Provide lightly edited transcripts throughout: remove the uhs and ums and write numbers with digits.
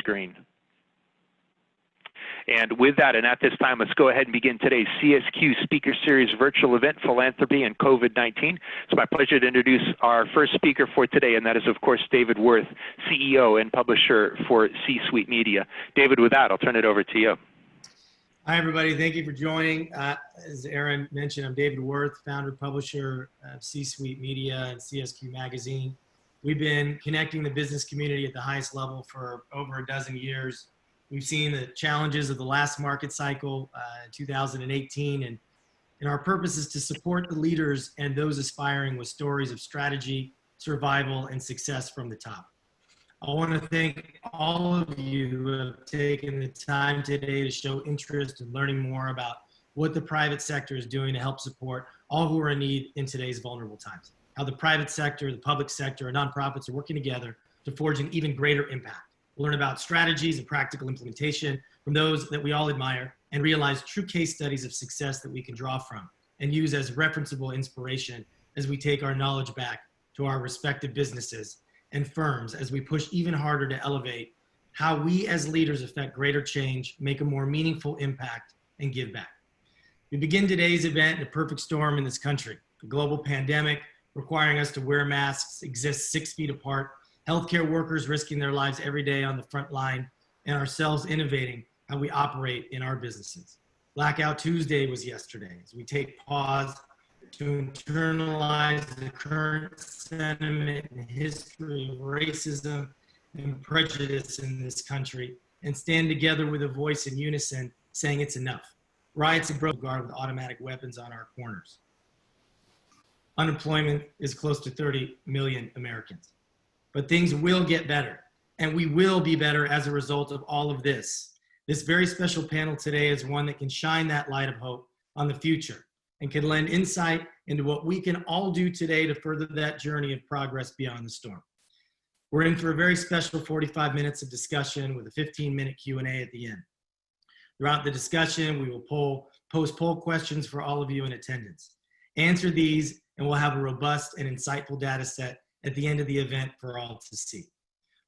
screen. And with that, and at this time, let's go ahead and begin today's CSQ Speaker Series virtual event, Philanthropy and COVID-19. It's my pleasure to introduce our first speaker for today, and that is, of course, David Worth, CEO and publisher for C-Suite Media. David, with that, I'll turn it over to you. Hi, everybody. Thank you for joining. As Aaron mentioned, I'm David Worth, founder, publisher of C-Suite Media and CSQ Magazine. We've been connecting the business community at the highest level for over a dozen years. We've seen the challenges of the last market cycle in 2018, and our purpose is to support the leaders and those aspiring with stories of strategy, survival, and success from the top. I want to thank all of you who have taken the time today to show interest in learning more about what the private sector is doing to help support all who are in need in today's vulnerable times. How the private sector, the public sector, and nonprofits are working together to forge an even greater impact. We'll learn about strategies and practical implementation from those that we all admire and realize true case studies of success that we can draw from and use as referenceable inspiration as we take our knowledge back to our respective businesses and firms as we push even harder to elevate how we as leaders affect greater change, make a more meaningful impact, and give back. We begin today's event in a perfect storm in this country. A global pandemic requiring us to wear masks, exist 6 feet apart, healthcare workers risking their lives every day on the front line, and ourselves innovating how we operate in our businesses. Blackout Tuesday was yesterday as we take pause to internalize the current sentiment and history of racism and prejudice in this country and stand together with a voice in unison saying it's enough. Riots have broken guard with automatic weapons on our corners. Unemployment is close to 30 million Americans. But things will get better, and we will be better as a result of all of this. This very special panel today is one that can shine that light of hope on the future and can lend insight into what we can all do today to further that journey of progress beyond the storm. We're in for a very special 45 minutes of discussion with a 15-minute Q&A at the end. Throughout the discussion, we will post poll questions for all of you in attendance. Answer these, and we'll have a robust and insightful data set at the end of the event for all to see.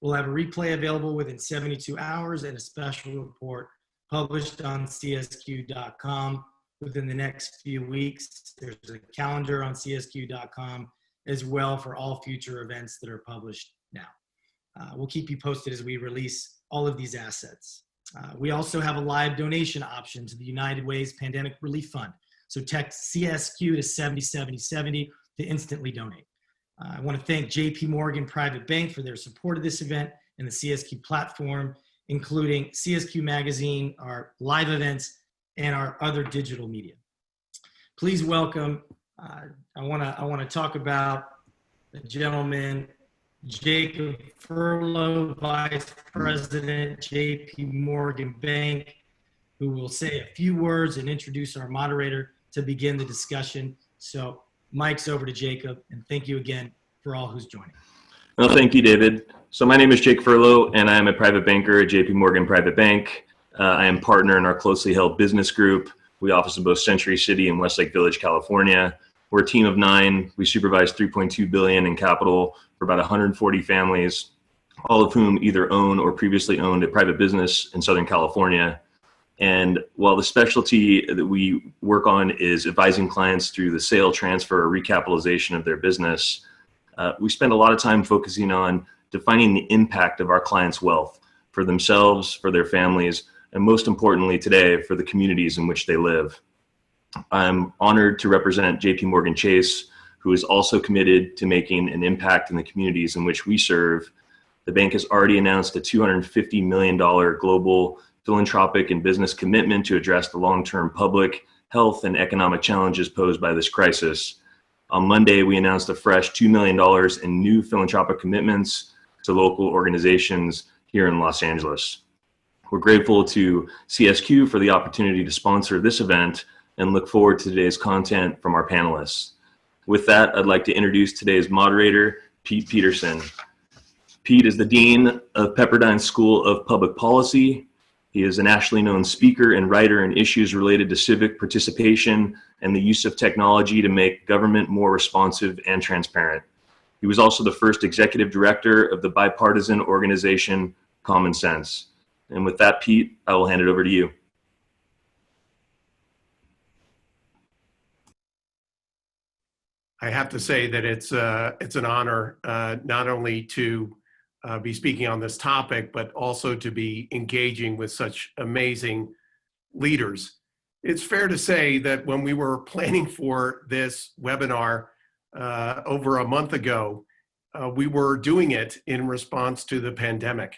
We'll have a replay available within 72 hours and a special report published on CSQ.com within the next few weeks. There's a calendar on CSQ.com as well for all future events that are published now. We'll keep you posted as we release all of these assets. We also have a live donation option to the United Way's Pandemic Relief Fund. So text CSQ to 707070 to instantly donate. I want to thank JP Morgan Private Bank for their support of this event and the CSQ platform, including CSQ Magazine, our live events, and our other digital media. Please welcome, I want to talk about the gentleman, Jacob Furlow, Vice President, JP Morgan Bank, who will say a few words and introduce our moderator to begin the discussion. So mic's over to Jacob, and thank you again for all who's joining. Well, thank you, David. So my name is Jake Furlow, and I am a private banker at JP Morgan Private Bank. I am partner in our closely held business group. We office in both Century City and Westlake Village, California. We're a team of 9. We supervise $3.2 billion in capital for about 140 families, all of whom either own or previously owned a private business in Southern California. And while the specialty that we work on is advising clients through the sale, transfer, or recapitalization of their business, we spend a lot of time focusing on defining the impact of our clients' wealth for themselves, for their families, and most importantly today, for the communities in which they live. I'm honored to represent JP Morgan Chase, who is also committed to making an impact in the communities in which we serve. The bank has already announced a $250 million global philanthropic and business commitment to address the long-term public, health, and economic challenges posed by this crisis. On Monday, we announced a fresh $2 million in new philanthropic commitments to local organizations here in Los Angeles. We're grateful to CSQ for the opportunity to sponsor this event and look forward to today's content from our panelists. With that, I'd like to introduce today's moderator, Pete Peterson. Pete is the Dean of Pepperdine School of Public Policy. He is a nationally known speaker and writer on issues related to civic participation and the use of technology to make government more responsive and transparent. He was also the first executive director of the bipartisan organization common sense. And with that, Pete, I will hand it over to you. I have to say that it's an honor not only to be speaking on this topic, but also to be engaging with such amazing leaders. It's fair to say that when we were planning for this webinar over a month ago, we were doing it in response to the pandemic.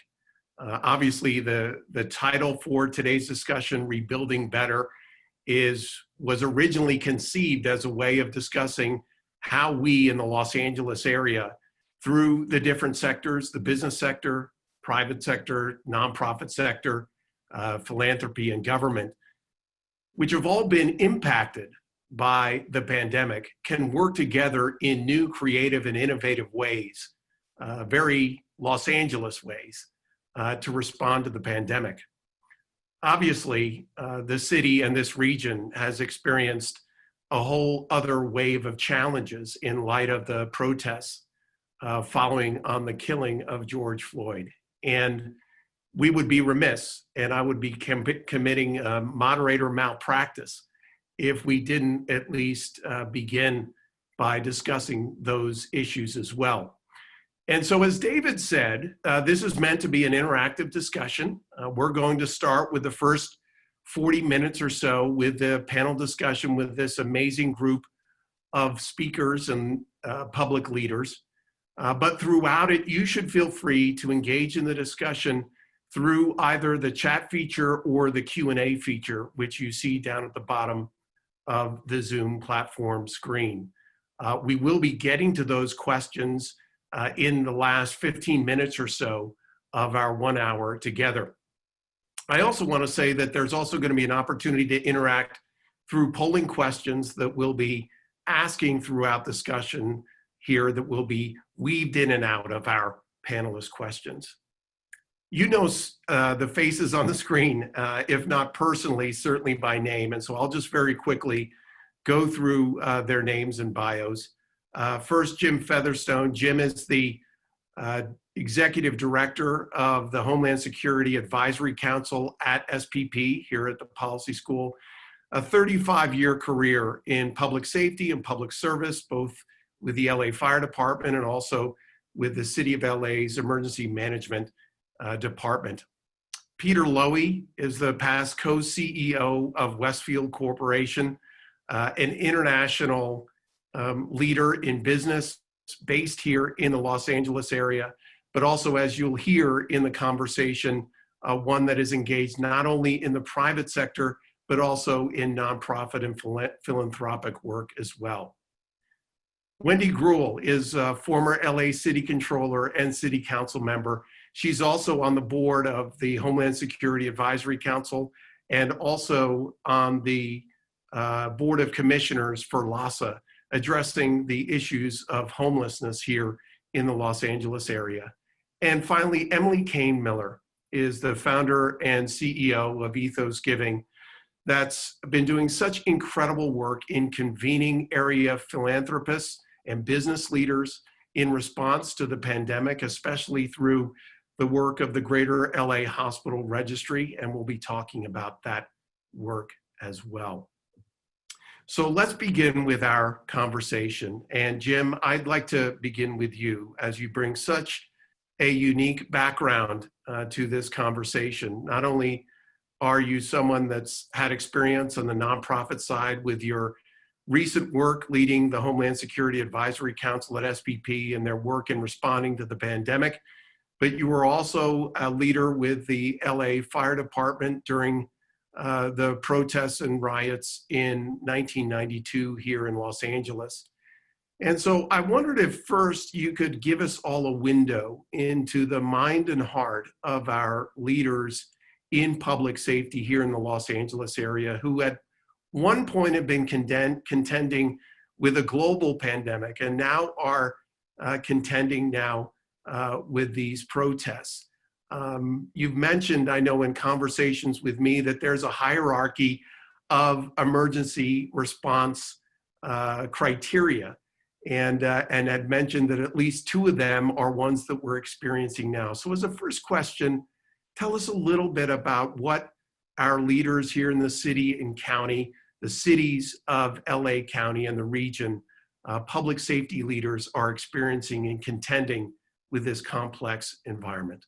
Obviously, the title for today's discussion, Rebuilding Better, was originally conceived as a way of discussing how we in the Los Angeles area, through the different sectors, the business sector, private sector, nonprofit sector, philanthropy and government, which have all been impacted by the pandemic, can work together in new, creative, and innovative ways, very Los Angeles ways, to respond to the pandemic. Obviously, the city and this region has experienced a whole other wave of challenges in light of the protests following on the killing of George Floyd. And we would be remiss, and I would be committing moderator malpractice if we didn't at least begin by discussing those issues as well. And so, as David said, this is meant to be an interactive discussion. We're going to start with the first 40 minutes or so with the panel discussion with this amazing group of speakers and public leaders. But throughout it, you should feel free to engage in the discussion through either the chat feature or the Q&A feature, which you see down at the bottom of the Zoom platform screen. We will be getting to those questions in the last 15 minutes or so of our 1 hour together. I also want to say that there's also going to be an opportunity to interact through polling questions that we'll be asking throughout discussion here that will be weaved in and out of our panelist questions. You know the faces on the screen, if not personally, certainly by name. And so I'll just very quickly go through their names and bios. First, Jim Featherstone. Jim is the Executive Director of the Homeland Security Advisory Council at SPP here at the Policy School. A 35-year career in public safety and public service, both with the LA Fire Department and also with the City of LA's Emergency Management Department. Peter Lowy is the past co-CEO of Westfield Corporation, an international leader in business based here in the Los Angeles area, but also, as you'll hear in the conversation, one that is engaged not only in the private sector, but also in nonprofit and philanthropic work as well. Wendy Gruel is a former LA City Controller and City Council member. She's also on the board of the Homeland Security Advisory Council and also on the Board of Commissioners for LASA, addressing the issues of homelessness here in the Los Angeles area. And finally, Emily Kane Miller is the founder and CEO of Ethos Giving, that's been doing such incredible work in convening area philanthropists and business leaders in response to the pandemic, especially through the work of the Greater LA Hospital Registry, and we'll be talking about that work as well. So let's begin with our conversation. And Jim, I'd like to begin with you as you bring such a unique background to this conversation. Not only are you someone that's had experience on the nonprofit side with your recent work leading the Homeland Security Advisory Council at SPP and their work in responding to the pandemic, but you were also a leader with the LA Fire Department during the protests and riots in 1992 here in Los Angeles. And so I wondered if first you could give us all a window into the mind and heart of our leaders in public safety here in the Los Angeles area, who at one point have been contending with a global pandemic and now are contending now with these protests. You've mentioned, I know in conversations with me, that there's a hierarchy of emergency response criteria, and had mentioned that at least two of them are ones that we're experiencing now. So as a first question, tell us a little bit about what our leaders here in the city and county, the cities of LA County and the region, public safety leaders are experiencing and contending with this complex environment.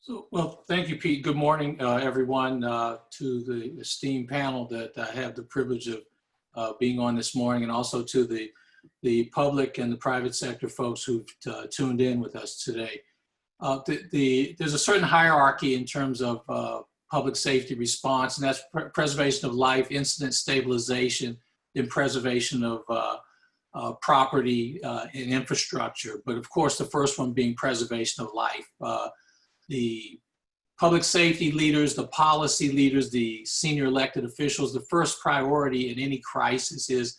So, well, thank you, Pete. Good morning, everyone, to the esteemed panel that I have the privilege of being on this morning, and also to the public and the private sector folks who've tuned in with us today. There's a certain hierarchy in terms of public safety response, and that's preservation of life, incident stabilization, and preservation of property and infrastructure. But of course, the first one being preservation of life. The public safety leaders, the policy leaders, the senior elected officials, the first priority in any crisis is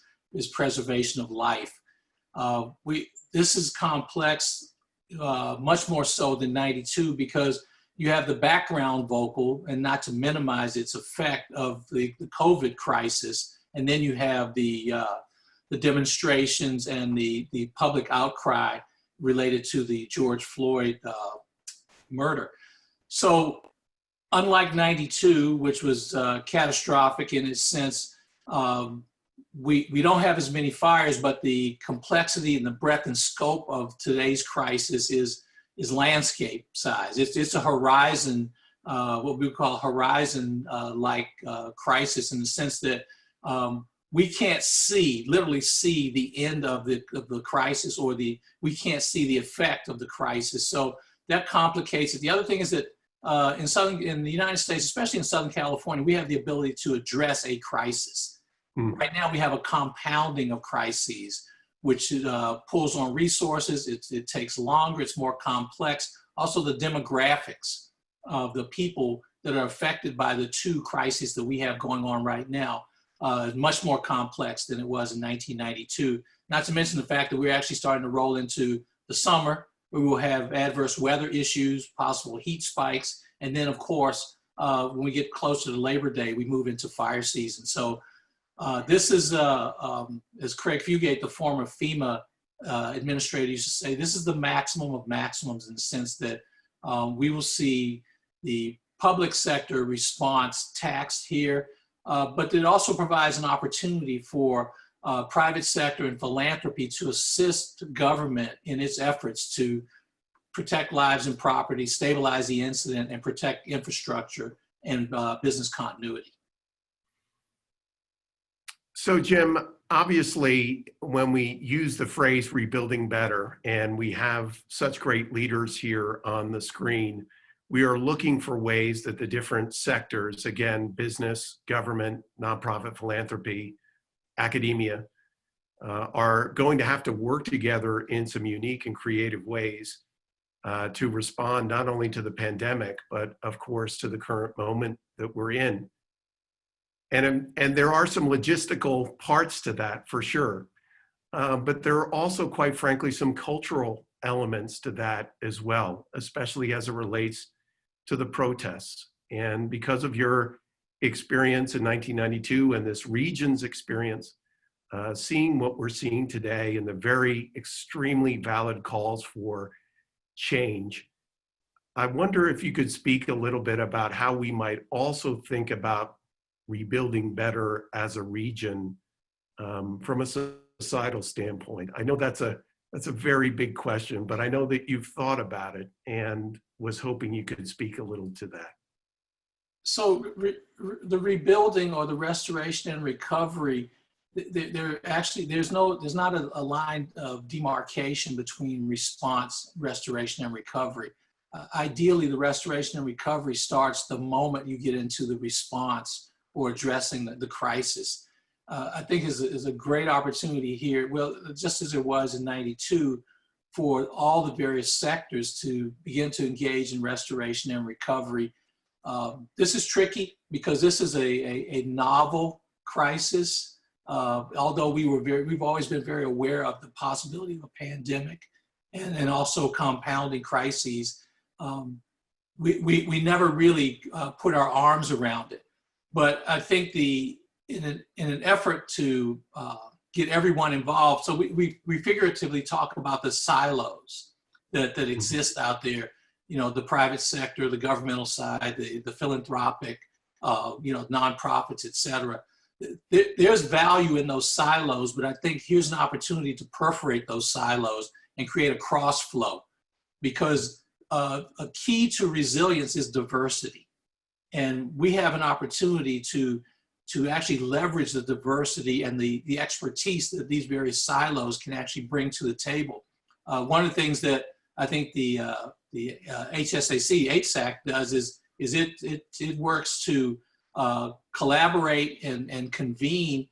preservation of life. This is complex, much more so than 92, because you have the background vocal, and not to minimize its effect of the COVID crisis, and then you have the demonstrations and the public outcry related to the George Floyd murder. So unlike 92, which was catastrophic in its sense, we don't have as many fires, but the complexity and the breadth and scope of today's crisis is landscape size. It's a horizon, what we call horizon-like crisis, in the sense that we can't literally see the end of the crisis, or we can't see the effect of the crisis. So that complicates it. The other thing is that in the United States, especially in Southern California, we have the ability to address a crisis. Right now, we have a compounding of crises, which pulls on resources. It takes longer. It's more complex. Also, the demographics of the people that are affected by the two crises that we have going on right now is much more complex than it was in 1992. Not to mention the fact that we're actually starting to roll into the summer. We will have adverse weather issues, possible heat spikes, and then, of course, when we get closer to Labor Day, we move into fire season. So this is, as Craig Fugate, the former FEMA administrator, used to say, this is the maximum of maximums, in the sense that we will see the public sector response taxed here, but it also provides an opportunity for private sector and philanthropy to assist government in its efforts to protect lives and property, stabilize the incident, and protect infrastructure and business continuity. So Jim, obviously, when we use the phrase rebuilding better, and we have such great leaders here on the screen, we are looking for ways that the different sectors, again, business, government, nonprofit philanthropy, academia, are going to have to work together in some unique and creative ways to respond not only to the pandemic, but of course to the current moment that we're in. And there are some logistical parts to that for sure, but there are also, quite frankly, some cultural elements to that as well, especially as it relates to the protests. And because of your experience in 1992 and this region's experience, seeing what we're seeing today and the very extremely valid calls for change, I wonder if you could speak a little bit about how we might also think about rebuilding better as a region from a societal standpoint. I know that's a very big question, but I know that you've thought about it and was hoping you could speak a little to that. So the rebuilding or the restoration and recovery, there's not a line of demarcation between response, restoration, and recovery. Ideally, the restoration and recovery starts the moment you get into the response or addressing the crisis. I think is a great opportunity here, well, just as it was in 92, for all the various sectors to begin to engage in restoration and recovery. This is tricky because this is a novel crisis. Although we've always been very aware of the possibility of a pandemic and also compounding crises. We never really put our arms around it. But I think in an effort to get everyone involved, so we figuratively talk about the silos that exist out there. the private sector, the governmental side, the philanthropic, nonprofits, et cetera. There's value in those silos, but I think here's an opportunity to perforate those silos and create a cross flow, because a key to resilience is diversity. And we have an opportunity to actually leverage the diversity and the expertise that these various silos can actually bring to the table. One of the things that I think the HSAC does is it works to collaborate and convene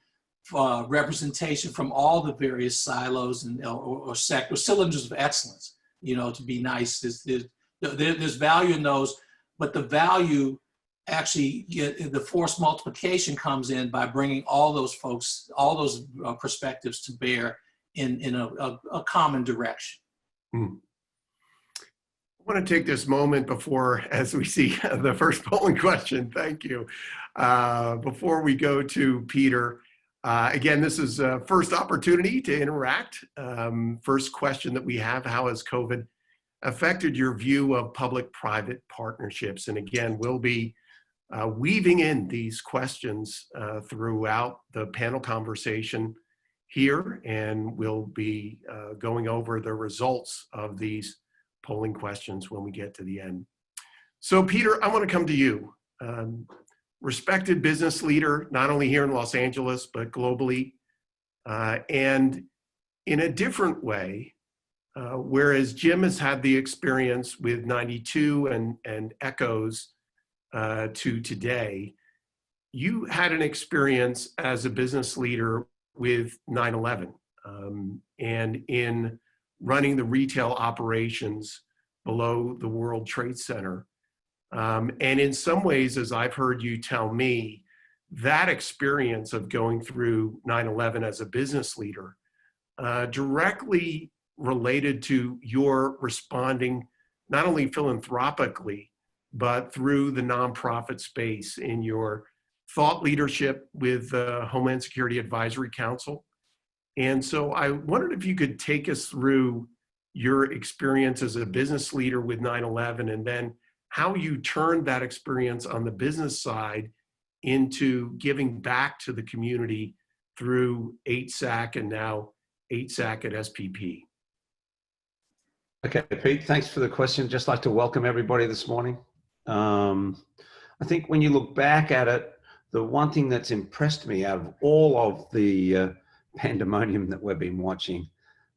representation from all the various silos and or sectors, cylinders of excellence. To be nice, there's value in those, but the value actually the force multiplication comes in by bringing all those folks, all those perspectives to bear in a common direction. I want to take this moment before, as we see the first polling question, thank you, before we go to Peter. Again, this is a first opportunity to interact. First question that we have: how has COVID affected your view of public-private partnerships? And again, we'll be weaving in these questions throughout the panel conversation here, and we'll be going over the results of these polling questions when we get to the end. So Peter, I want to come to you. Respected business leader, not only here in Los Angeles, but globally, and in a different way, whereas Jim has had the experience with 92 and echoes to today, you had an experience as a business leader with 9/11 and in running the retail operations below the World Trade Center. And in some ways, as I've heard you tell me, that experience of going through 9/11 as a business leader directly related to your responding not only philanthropically, but through the nonprofit space in your thought leadership with the Homeland Security Advisory Council. And so I wondered if you could take us through your experience as a business leader with 9/11, and then how you turned that experience on the business side into giving back to the community through HSAC and now HSAC at SPP. Okay, Pete, thanks for the question. Just like to welcome everybody this morning. I think when you look back at it, the one thing that's impressed me out of all of the pandemonium that we've been watching,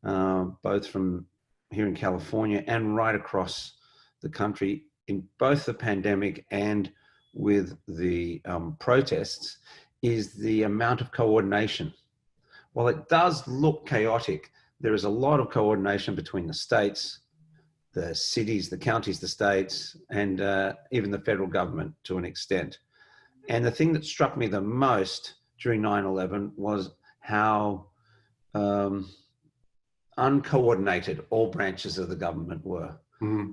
both from here in California and right across the country, in both the pandemic and with the protests, is the amount of coordination. While it does look chaotic, there is a lot of coordination between the states, the cities, the counties, the states, and even the federal government to an extent. And the thing that struck me the most during 9/11 was how uncoordinated all branches of the government were. Mm-hmm.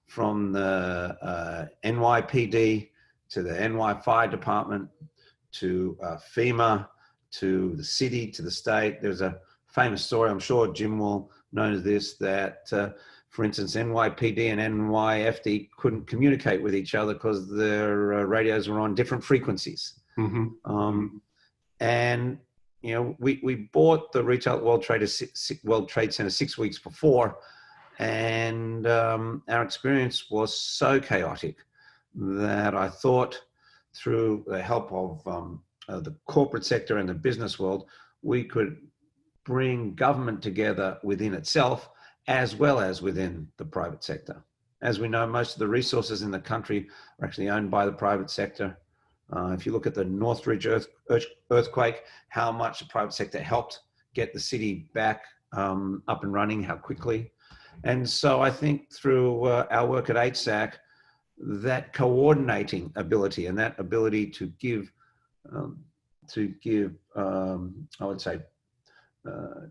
From the NYPD to the NY Fire Department to FEMA to the city to the state. There's a famous story, I'm sure Jim will know this, that for instance, NYPD and NYFD couldn't communicate with each other because their radios were on different frequencies. Mm-hmm. And you know, we bought the retail World Trade Center 6 weeks before, and our experience was so chaotic that I thought, through the help of the corporate sector and the business world, we could bring government together within itself as well as within the private sector. As we know, most of the resources in the country are actually owned by the private sector. If you look at the Northridge earthquake, how much the private sector helped get the city back up and running, how quickly. And so I think through our work at HSAC, that coordinating ability and that ability to give I would say,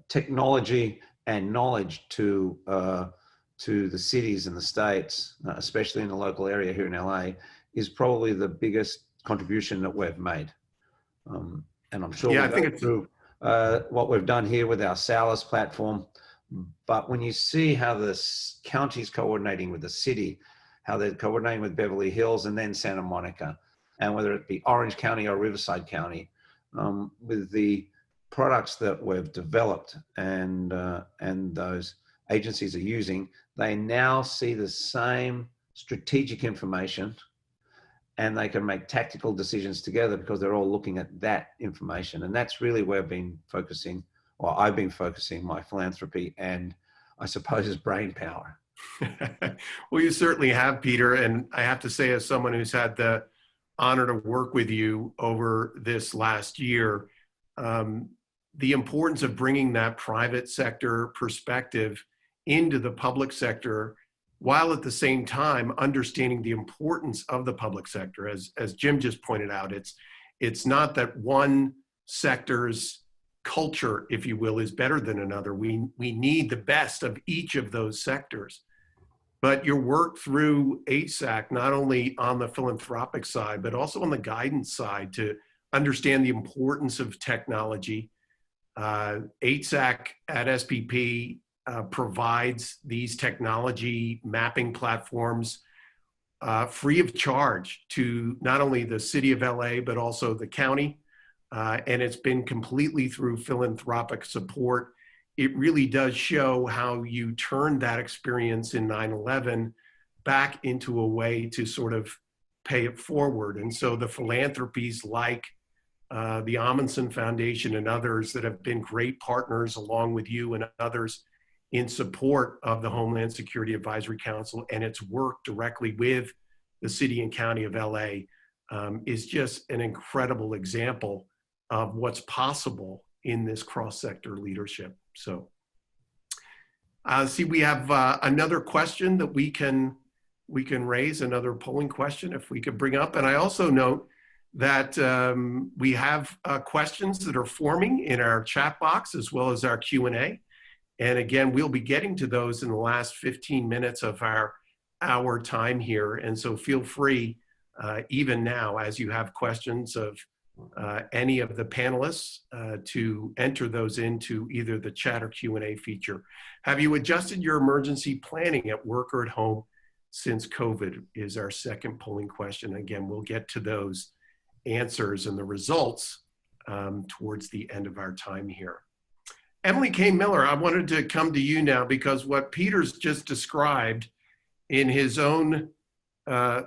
technology and knowledge to the cities and the states, especially in the local area here in LA, is probably the biggest contribution that we've made. And I'm sure I think it's through what we've done here with our SALAS platform, But when you see how the county's coordinating with the city, how they're coordinating with Beverly Hills and then Santa Monica, and whether it be Orange County or Riverside County, with the products that we've developed and those agencies are using, they now see the same strategic information and they can make tactical decisions together because they're all looking at that information. And that's really where I've been focusing my philanthropy and I suppose brain power. Well, you certainly have, Peter. And I have to say, as someone who's had the honor to work with you over this last year, the importance of bringing that private sector perspective into the public sector, while at the same time understanding the importance of the public sector. As Jim just pointed out, it's not that one sector's culture, if you will, is better than another. We need the best of each of those sectors. But your work through HSAC, not only on the philanthropic side, but also on the guidance side to understand the importance of technology. HSAC at SPP provides these technology mapping platforms free of charge to not only the city of LA, but also the county. And it's been completely through philanthropic support. It really does show how you turned that experience in 9/11 back into a way to sort of pay it forward. And so the philanthropies like the Amundsen Foundation and others that have been great partners along with you and others in support of the Homeland Security Advisory Council and its work directly with the city and county of LA is just an incredible example of what's possible in this cross-sector leadership. So, see, we have another question that we can raise, another polling question if we could bring up. And I also note that we have questions that are forming in our chat box as well as our Q&A. And again, we'll be getting to those in the last 15 minutes of our hour time here. And so feel free, even now, as you have questions of any of the panelists to enter those into either the chat or Q&A feature. Have you adjusted your emergency planning at work or at home since COVID is our second polling question. Again, we'll get to those answers and the results towards the end of our time here. Emily Kane Miller, I wanted to come to you now because what Peter's just described in his own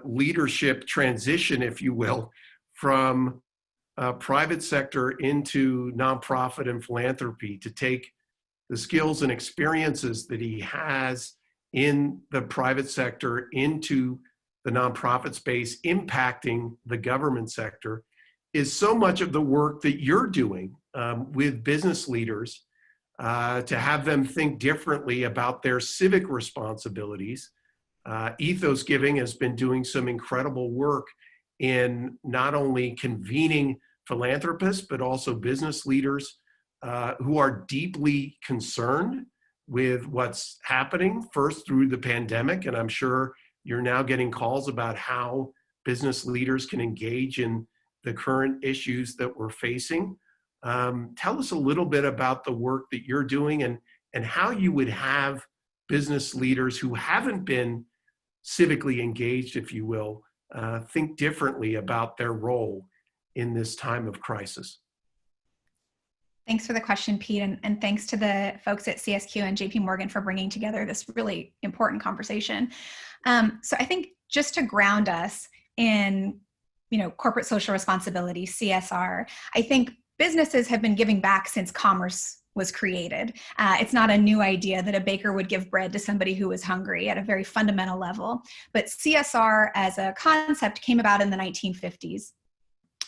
leadership transition, if you will, from private sector into nonprofit and philanthropy, to take the skills and experiences that he has in the private sector into the nonprofit space, impacting the government sector, is so much of the work that you're doing with business leaders to have them think differently about their civic responsibilities. Ethos Giving has been doing some incredible work in not only convening philanthropists, but also business leaders who are deeply concerned with what's happening, first through the pandemic. And I'm sure you're now getting calls about how business leaders can engage in the current issues that we're facing. Tell us a little bit about the work that you're doing and how you would have business leaders who haven't been civically engaged, if you will, think differently about their role in this time of crisis. Thanks for the question, Pete, and thanks to the folks at CSQ and JP Morgan for bringing together this really important conversation. So I think just to ground us in, corporate social responsibility, CSR, I think businesses have been giving back since commerce was created. It's not a new idea that a baker would give bread to somebody who was hungry at a very fundamental level. But CSR as a concept came about in the 1950s.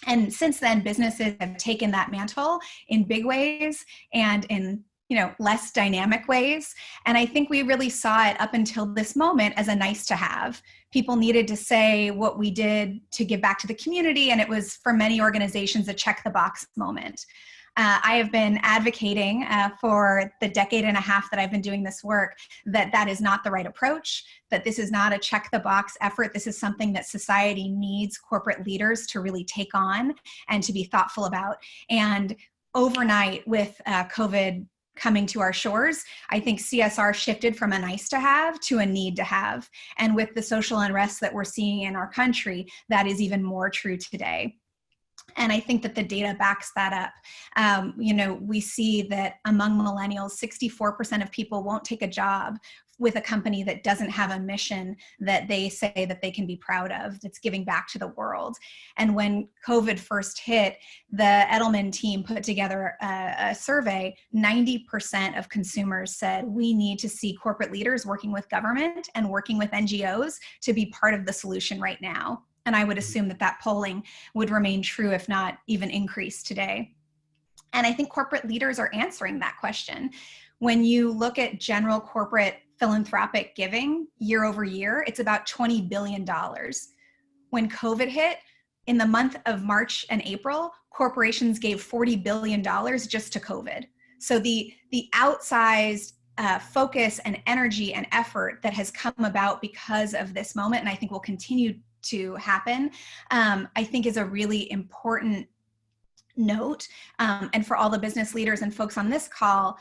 And since then, businesses have taken that mantle in big ways and in less dynamic ways. And I think we really saw it up until this moment as a nice to have. People needed to say what we did to give back to the community. And it was, for many organizations, a check the box moment. I have been advocating for the decade and a half that I've been doing this work that is not the right approach, that this is not a check the box effort. This is something that society needs corporate leaders to really take on and to be thoughtful about. And overnight with COVID coming to our shores. I think CSR shifted from a nice to have to a need to have. And with the social unrest that we're seeing in our country, that is even more true today. And I think that the data backs that up. We see that among millennials, 64% of people won't take a job with a company that doesn't have a mission that they say that they can be proud of, that's giving back to the world. And when COVID first hit, the Edelman team put together a survey. 90% of consumers said we need to see corporate leaders working with government and working with NGOs to be part of the solution right now. And I would assume that that polling would remain true, if not even increase today. And I think corporate leaders are answering that question. When you look at general corporate philanthropic giving year over year, it's about $20 billion. When COVID hit, in the month of March and April, corporations gave $40 billion just to COVID. So the outsized focus and energy and effort that has come about because of this moment, and I think will continue to happen, I think is a really important note. And for all the business leaders and folks on this call,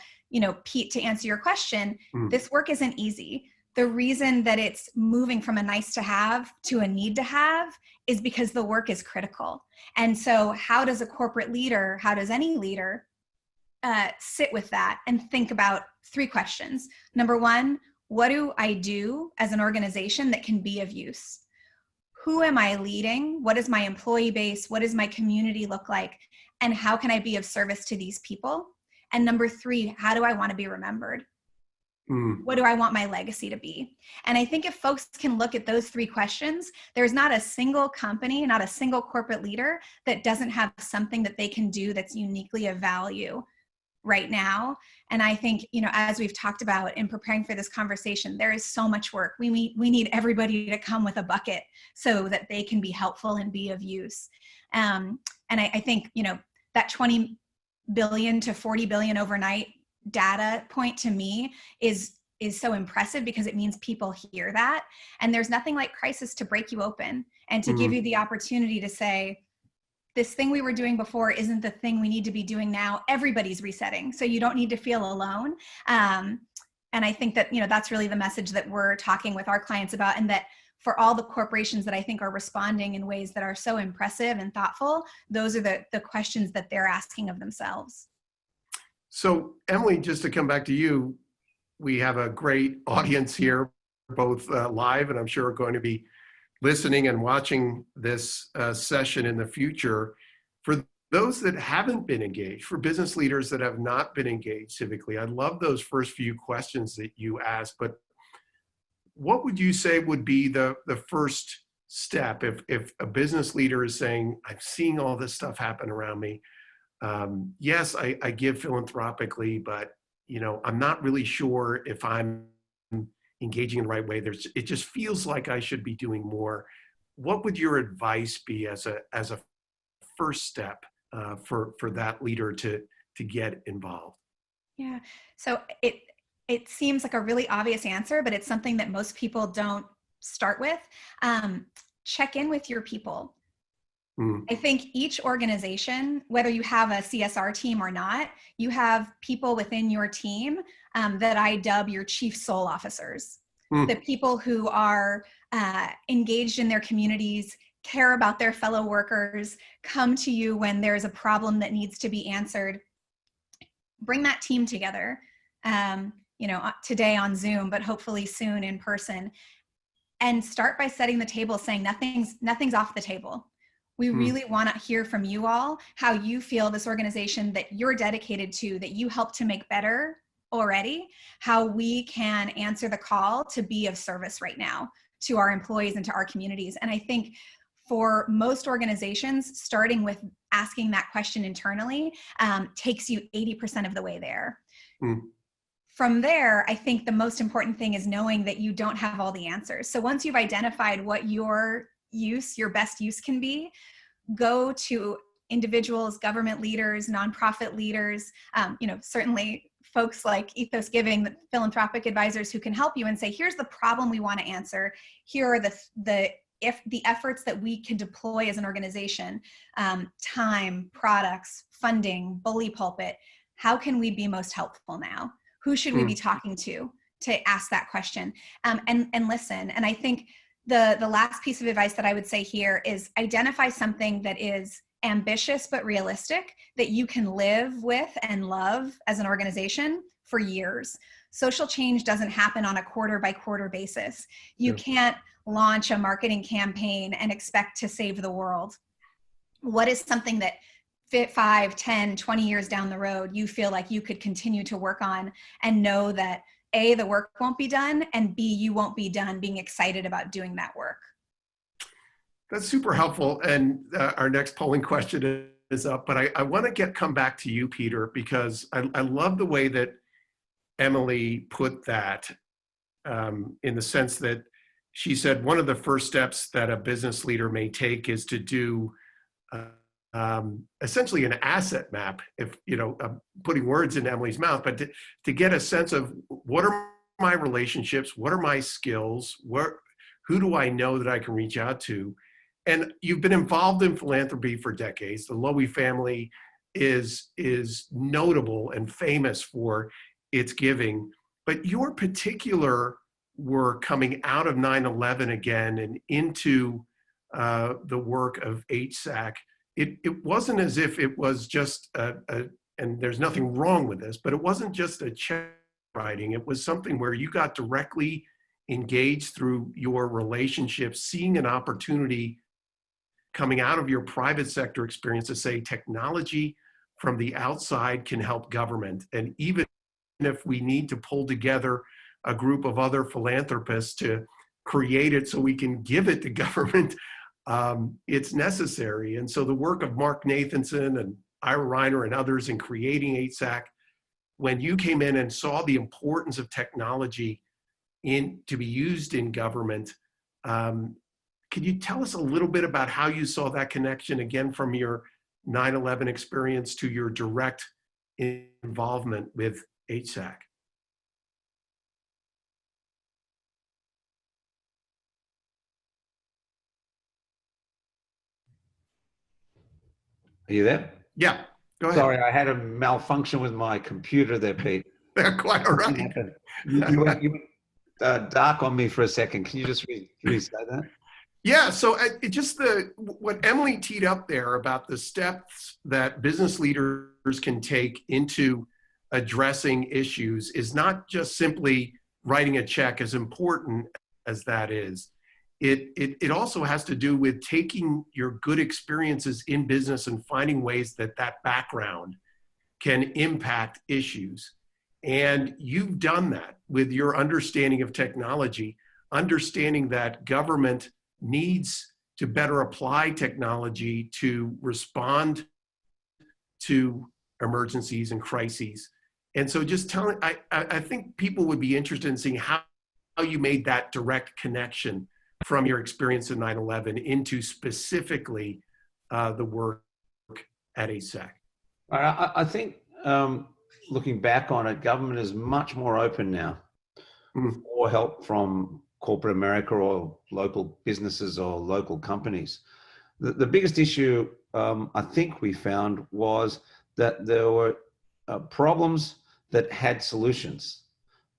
Pete, to answer your question, this work isn't easy. The reason that it's moving from a nice to have to a need to have is because the work is critical. And so how does a corporate leader, how does any leader sit with that and think about three questions? Number one, what do I do as an organization that can be of use? Who am I leading? What is my employee base? What does my community look like? And how can I be of service to these people? And number three, how do I want to be remembered? What do I want my legacy to be? And I think if folks can look at those three questions, there's not a single company, not a single corporate leader that doesn't have something that they can do that's uniquely of value right now. And I think, as we've talked about in preparing for this conversation, there is so much work. We need everybody to come with a bucket so that they can be helpful and be of use. And I think, that 20 billion to 40 billion overnight data point to me is so impressive because it means people hear that. And there's nothing like crisis to break you open and to give you the opportunity to say, this thing we were doing before isn't the thing we need to be doing now. Everybody's resetting. So you don't need to feel alone. And I think that, that's really the message that we're talking with our clients about, and that for all the corporations that I think are responding in ways that are so impressive and thoughtful, those are the questions that they're asking of themselves. So Emily, just to come back to you, we have a great audience here, both live and I'm sure are going to be listening and watching this session in the future. For those that haven't been engaged, for business leaders that have not been engaged civically, I love those first few questions that you asked, but what would you say would be the first step if a business leader is saying, I'm seeing all this stuff happen around me. Yes, I give philanthropically, but I'm not really sure if I'm engaging in the right way. It just feels like I should be doing more. What would your advice be as a first step for that leader to get involved? Yeah. So it seems like a really obvious answer, but it's something that most people don't start with. Check in with your people. I think each organization, whether you have a CSR team or not, you have people within your team that I dub your chief soul officers. The people who are engaged in their communities, care about their fellow workers, come to you when there's a problem that needs to be answered. Bring that team together, today on Zoom, but hopefully soon in person, and start by setting the table, saying nothing's off the table. We really want to hear from you all, how you feel this organization that you're dedicated to, that you help to make better already, how we can answer the call to be of service right now to our employees and to our communities. And I think for most organizations, starting with asking that question internally takes you 80% of the way there. From there, I think the most important thing is knowing that you don't have all the answers. So once you've identified what your best use can be, go to individuals, government leaders, nonprofit leaders, certainly folks like Ethos Giving, the philanthropic advisors who can help you and say, here's the problem we want to answer. Here are the efforts that we can deploy as an organization, time, products, funding, bully pulpit. how can we be most helpful now? Who should we be talking to ask that question, and listen? And I think the last piece of advice that I would say here is identify something that is ambitious but realistic, that you can live with and love as an organization for years. Social change doesn't happen on a quarter by quarter basis. You can't launch a marketing campaign and expect to save the world. What is something that 5, 10, 20 years down the road, you feel like you could continue to work on and know that A, the work won't be done, and B, you won't be done being excited about doing that work? That's super helpful. And our next polling question is up, but I want to come back to you, Peter, because I love the way that Emily put that, in the sense that she said one of the first steps that a business leader may take is to do essentially an asset map, if I'm putting words in Emily's mouth, but to get a sense of what are my relationships, what are my skills, who do I know that I can reach out to? And you've been involved in philanthropy for decades. The Lowy family is notable and famous for its giving, but your particular work coming out of 9/11 again and into the work of HSAC, it wasn't as if it was just and there's nothing wrong with this, but it wasn't just a check writing. It was something where you got directly engaged through your relationships, seeing an opportunity coming out of your private sector experience to say technology from the outside can help government. And even if we need to pull together a group of other philanthropists to create it so we can give it to government, it's necessary. And so the work of Mark Nathanson and Ira Reiner and others in creating HSAC, when you came in and saw the importance of technology to be used in government, could you tell us a little bit about how you saw that connection, again, from your 9/11 experience to your direct involvement with HSAC? Are you there? Yeah, go ahead. Sorry, I had a malfunction with my computer there, Pete. Quite all right. You went dark on me for a second. Can you just re-say that? Yeah, so what Emily teed up there about the steps that business leaders can take into addressing issues is not just simply writing a check, as important as that is. It also has to do with taking your good experiences in business and finding ways that background can impact issues. And you've done that with your understanding of technology, understanding that government needs to better apply technology to respond to emergencies and crises. And so just I think people would be interested in seeing how you made that direct connection from your experience in 9/11 into specifically the work at HSAC. I think looking back on it, government is much more open now for help from corporate America or local businesses or local companies. The biggest issue I think we found was that there were problems that had solutions,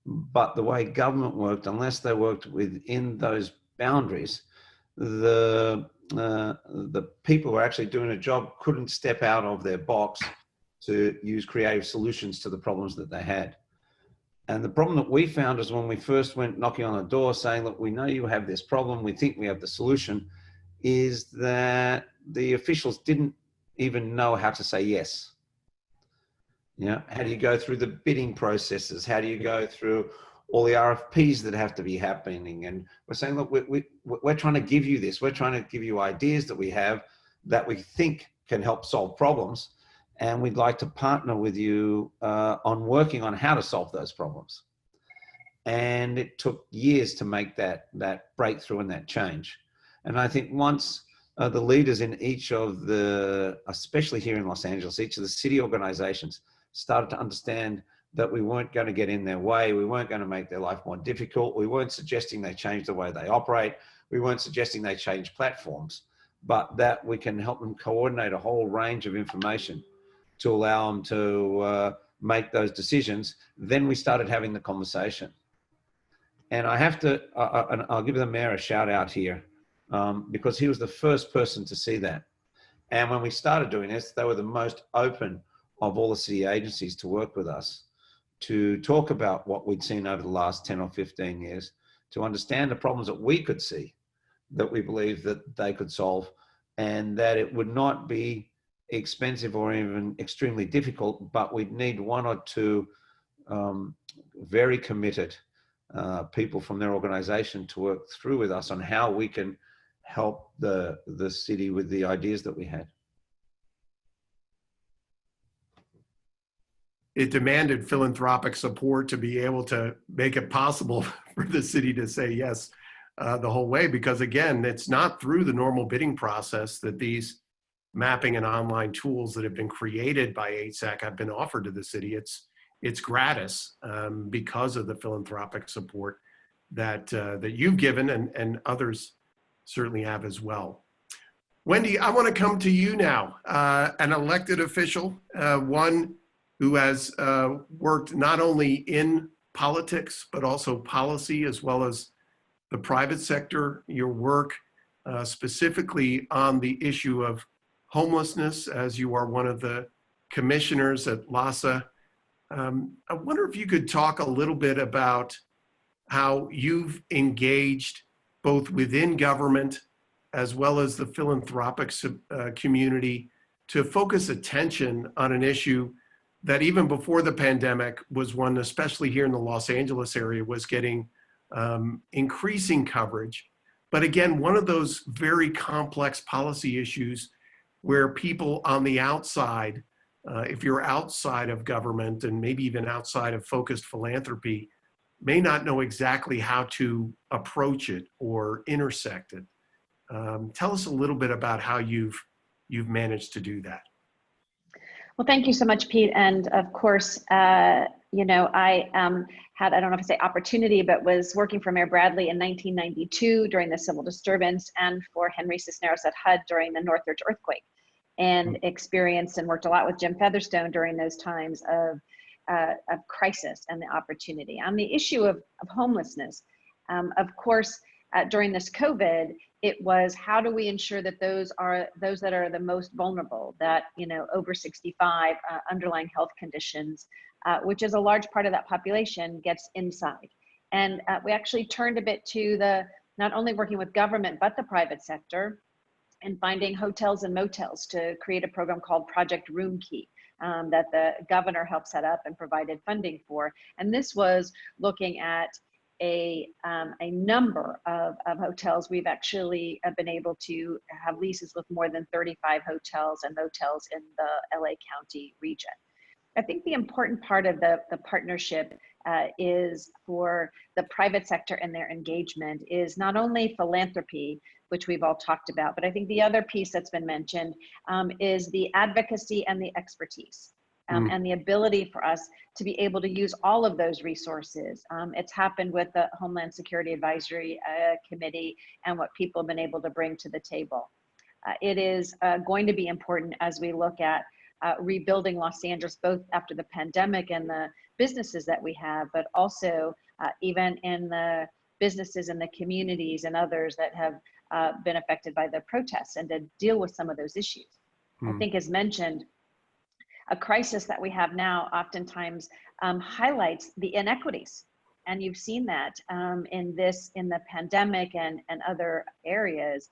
but the way government worked, unless they worked within those boundaries, the people who were actually doing a job couldn't step out of their box to use creative solutions to the problems that they had. And the problem that we found is when we first went knocking on the door saying, look, we know you have this problem, we think we have the solution, is that the officials didn't even know how to say yes. How do you go through the bidding processes? How do you go through all the RFPs that have to be happening? And we're saying, look, we're trying to give you this. We're trying to give you ideas that we have that we think can help solve problems. And we'd like to partner with you on working on how to solve those problems. And it took years to make that breakthrough and that change. And I think once the leaders in each of especially here in Los Angeles, each of the city organizations started to understand that we weren't going to get in their way. We weren't going to make their life more difficult. We weren't suggesting they change the way they operate. We weren't suggesting they change platforms, but that we can help them coordinate a whole range of information to allow them to make those decisions, then we started having the conversation. And I have to, and I'll give the mayor a shout out here, because he was the first person to see that. And when we started doing this, they were the most open of all the city agencies to work with us, to talk about what we'd seen over the last 10 or 15 years, to understand the problems that we could see, that we believe that they could solve, and that it would not be expensive or even extremely difficult, but we'd need one or two very committed people from their organization to work through with us on how we can help the city with the ideas that we had. It demanded philanthropic support to be able to make it possible for the city to say yes the whole way, because again, it's not through the normal bidding process that these mapping and online tools that have been created by HSAC have been offered to the city. It's gratis because of the philanthropic support that you've given, and others certainly have as well. Wendy, I want to come to you now, an elected official, one who has worked not only in politics, but also policy, as well as the private sector. Your work specifically on the issue of homelessness, as you are one of the commissioners at LASA. I wonder if you could talk a little bit about how you've engaged both within government as well as the philanthropic community to focus attention on an issue that even before the pandemic was one, especially here in the Los Angeles area, was getting increasing coverage. But again, one of those very complex policy issues where people on the outside, if you're outside of government and maybe even outside of focused philanthropy, may not know exactly how to approach it or intersect it. Tell us a little bit about how you've managed to do that. Well, thank you so much, Pete. And of course, you know, I had, I don't know if I say opportunity, but was working for Mayor Bradley in 1992 during the civil disturbance, and for Henry Cisneros at HUD during the Northridge earthquake, and experienced and worked a lot with Jim Featherstone during those times of crisis and the opportunity. On the issue of homelessness, of course, during this COVID, it was how do we ensure that those that are the most vulnerable, that, you know, over 65, underlying health conditions, which is a large part of that population, gets inside. And we actually turned a bit to the, not only working with government, but the private sector, and finding hotels and motels to create a program called Project Room Key that the governor helped set up and provided funding for. And this was looking at a number of hotels. We've actually been able to have leases with more than 35 hotels and motels in the LA County region. I think the important part of the partnership is for the private sector and their engagement is not only philanthropy, which we've all talked about, but I think the other piece that's been mentioned is the advocacy and the expertise. And the ability for us to be able to use all of those resources. It's happened with the Homeland Security Advisory Committee and what people have been able to bring to the table. It is going to be important as we look at rebuilding Los Angeles, both after the pandemic and the businesses that we have, but also even in the businesses and the communities and others that have been affected by the protests, and to deal with some of those issues. I think, as mentioned, a crisis that we have now oftentimes highlights the inequities. And you've seen that in the pandemic and other areas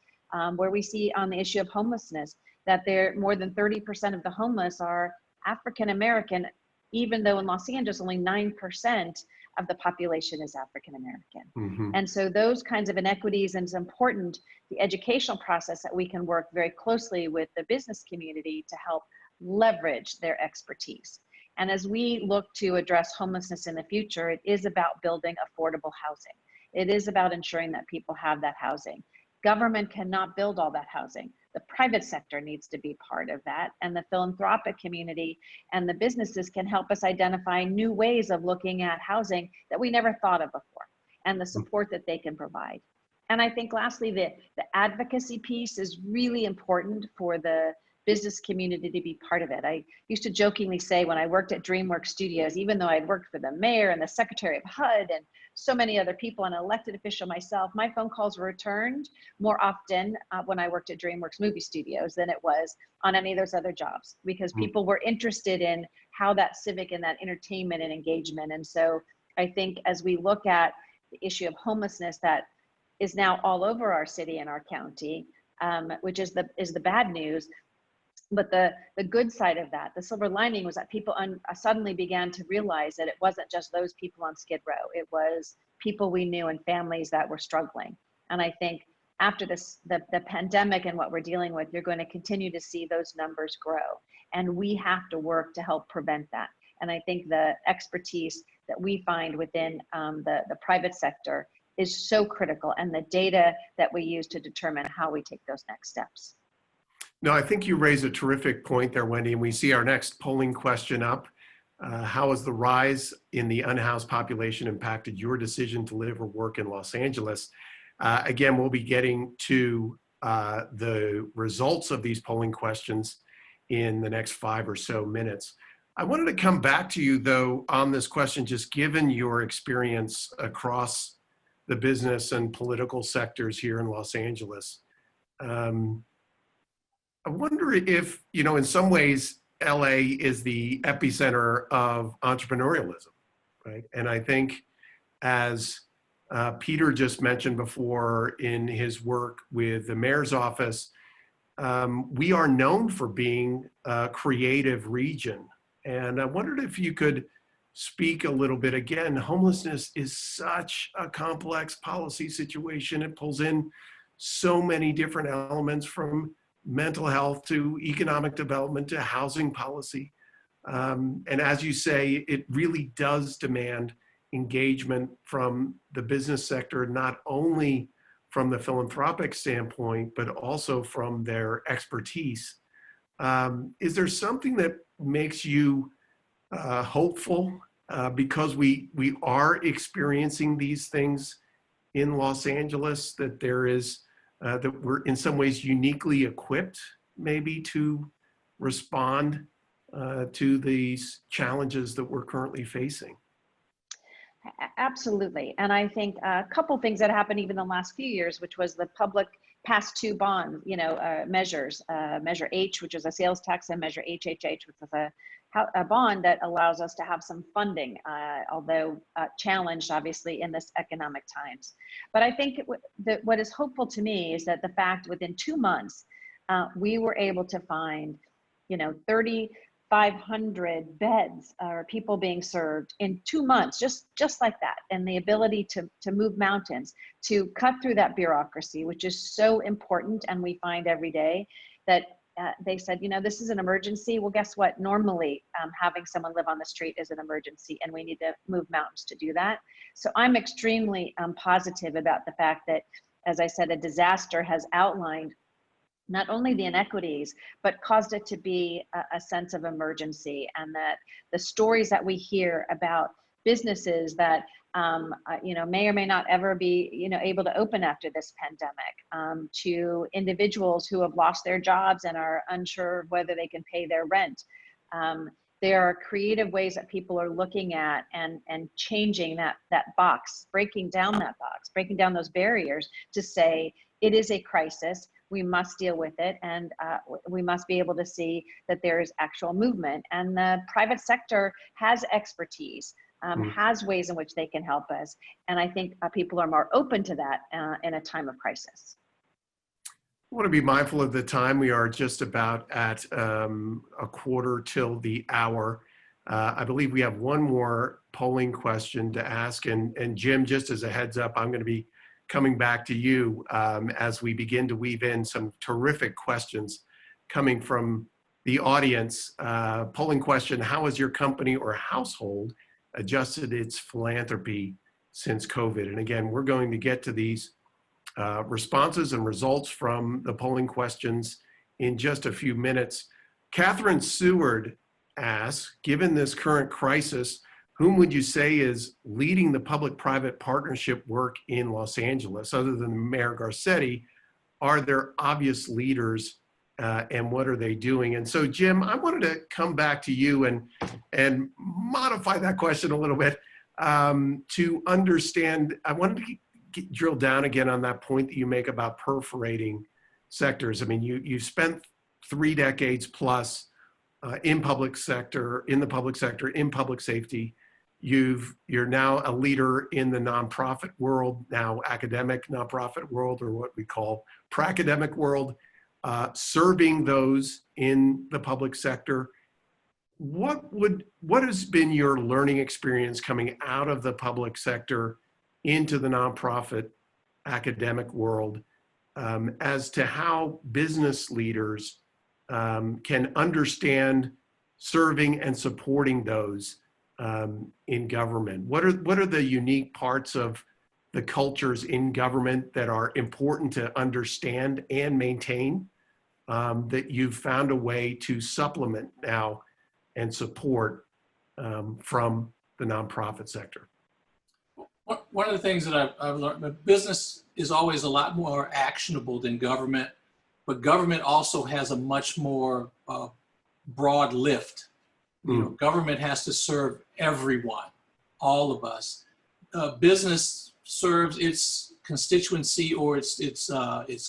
where we see on the issue of homelessness, that more than 30% of the homeless are African-American, even though in Los Angeles, only 9% of the population is African-American. And so those kinds of inequities, and it's important, the educational process, that we can work very closely with the business community to help leverage their expertise. And as we look to address homelessness in the future, it is about building affordable housing. It is about ensuring that people have that housing. Government cannot build all that housing. The private sector needs to be part of that, and the philanthropic community and the businesses can help us identify new ways of looking at housing that we never thought of before, and the support that they can provide. And I think lastly, the advocacy piece is really important for the business community to be part of it. I used to jokingly say when I worked at DreamWorks Studios, even though I'd worked for the mayor and the secretary of HUD and so many other people, an elected official myself, my phone calls were returned more often when I worked at DreamWorks Movie Studios than it was on any of those other jobs, because people were interested in how that civic and that entertainment and engagement. And so I think as we look at the issue of homelessness that is now all over our city and our county, which is the bad news. But the good side of that, the silver lining, was that people suddenly began to realize that it wasn't just those people on Skid Row. It was people we knew and families that were struggling. And I think after the pandemic and what we're dealing with, you're going to continue to see those numbers grow. And we have to work to help prevent that. And I think the expertise that we find within the private sector is so critical, and the data that we use to determine how we take those next steps. No, I think you raise a terrific point there, Wendy, and we see our next polling question up. How has the rise in the unhoused population impacted your decision to live or work in Los Angeles? Again, we'll be getting to the results of these polling questions in the next 5 or so minutes. I wanted to come back to you, though, on this question, just given your experience across the business and political sectors here in Los Angeles. I wonder if, in some ways, LA is the epicenter of entrepreneurialism, right? And I think, as Peter just mentioned before in his work with the mayor's office, we are known for being a creative region. And I wondered if you could speak a little bit. Again, homelessness is such a complex policy situation. It pulls in so many different elements, from mental health to economic development to housing policy. And as you say, it really does demand engagement from the business sector, not only from the philanthropic standpoint, but also from their expertise. Is there something that makes you hopeful because we are experiencing these things in Los Angeles, that there is that we're in some ways uniquely equipped maybe to respond to these challenges that we're currently facing? Absolutely. And I think a couple things that happened even in the last few years, which was the public passed 2 bond, measures, Measure H, which is a sales tax, and Measure HHH, which is a bond that allows us to have some funding, although challenged obviously in this economic times. But I think that what is hopeful to me is that the fact within 2 months, we were able to find, 3,500 beds or people being served in 2 months, just like that. And the ability to move mountains, to cut through that bureaucracy, which is so important. And we find every day that they said, this is an emergency. Well, guess what? Normally, having someone live on the street is an emergency, and we need to move mountains to do that. So I'm extremely positive about the fact that, as I said, a disaster has outlined not only the inequities, but caused it to be a sense of emergency, and that the stories that we hear about businesses that may or may not ever be able to open after this pandemic, to individuals who have lost their jobs and are unsure of whether they can pay their rent. There are creative ways that people are looking at and changing that box, breaking down that box, breaking down those barriers to say it is a crisis. We must deal with it, and we must be able to see that there is actual movement. And the private sector has expertise, has ways in which they can help us. And I think people are more open to that in a time of crisis. I want to be mindful of the time. We are just about at a quarter till the hour. I believe we have one more polling question to ask. And Jim, just as a heads up, I'm going to be coming back to you as we begin to weave in some terrific questions coming from the audience. Polling question: how has your company or household adjusted its philanthropy since COVID? And again, we're going to get to these responses and results from the polling questions in just a few minutes. Catherine Seward asks, given this current crisis, whom would you say is leading the public-private partnership work in Los Angeles? Other than Mayor Garcetti, are there obvious leaders and what are they doing? And so, Jim, I wanted to come back to you and modify that question a little bit to understand. I wanted to drill down again on that point that you make about perforating sectors. I mean, you've spent 3 decades plus in public sector, in public safety. You're now a leader in the nonprofit world, now academic nonprofit world, or what we call pracademic world, serving those in the public sector. What has been your learning experience coming out of the public sector into the nonprofit academic world as to how business leaders can understand serving and supporting those in government? What are the unique parts of the cultures in government that are important to understand and maintain that you've found a way to supplement now and support from the nonprofit sector? One of the things that I've learned, that business is always a lot more actionable than government, but government also has a much more broad lift. You know, government has to serve everyone, all of us. Business serves its constituency or its